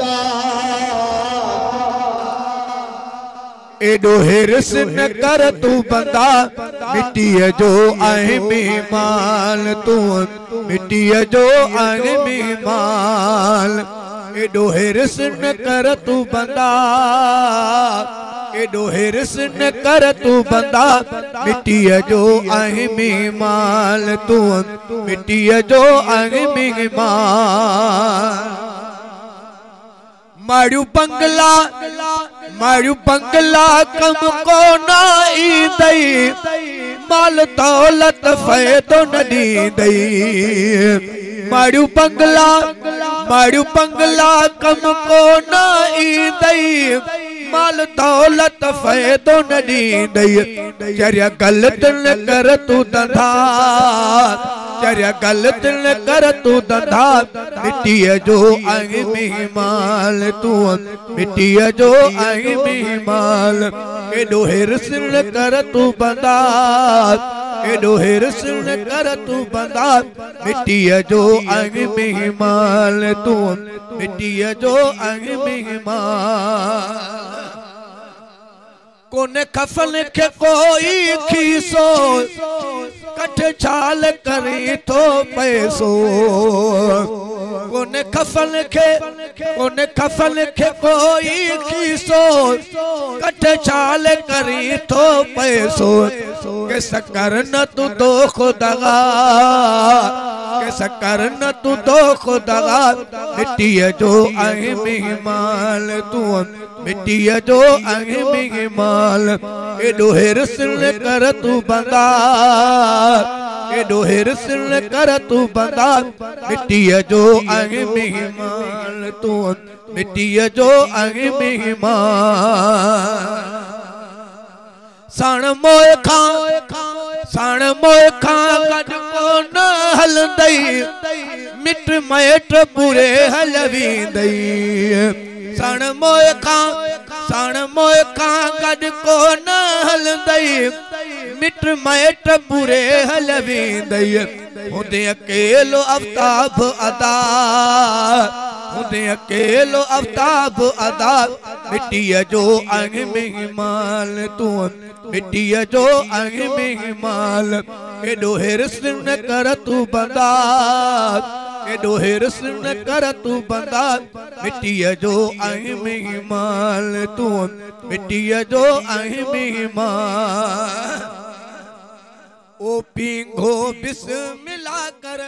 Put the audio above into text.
बंदा एडो हिरस न कर तू बंदा मिट्टी जो आहे मेहमान तू मिट्टी जो आहे मेहमान एडो हिरस न कर तू बंदा एडो हिरस न कर तू बंदा मिट्टी जो आहे मेहमान तू मिट्टी जो आहे मेहमान मारू बंगला कम को ना ईंदई माल दौलत फ़ायदो न ॾींदई मारू बंगला कम को ना ईंदई माल दौलत फ़ायदो न ॾींदई चरिया ग़लत न कर तू धंधा चरिया ग़लत न कर तू धंधा मिट्टी जो आहे मेहमान तू मिट्टी जो आहे मेहमान एडो हिरस न कर तू बंदा एडो हिरस न कर तू बंदा मिट्टी जो आहे मेहमान तू मिट्टी जो आहे मेहमान कोने कफन के कोई खीसो कठ छाल करे तो पैसो कोने कफन के कोई खीसो कठ छाल करे तो पैसो कैसा करन तू दो खुदा कैसा करन तू दो खुदा मिट्टी जो आहे मेहमान तू मिट्टी जो आहे मेहमान एडो हिरस न कर तू बंदा एडो हिरस न कर तू बंदा मिट्टी जो आहे मेहमान तू मिट्टी जो आहे मेहमान साण मोए खां गड को न हलंदई मिट माइट पूरे हल वेंदई साण मोए खां गड को न हलंदई मिट माइट पूरे हल वेंदई हुंदे अकेलो आफ्ताब अदा हुंदे अकेलो आफ्ताब अदा मिट्टी जो आहे मेहमान तू मिट्टी जो आहे मेहमान एडो हिरस न कर तू बंदा एडो हिरस न कर तू बंदा मिट्टी जो आहे मेहमान तू मिट्टी जो आहे मेहमान ओ पींघो बिस्मिल्लाह कर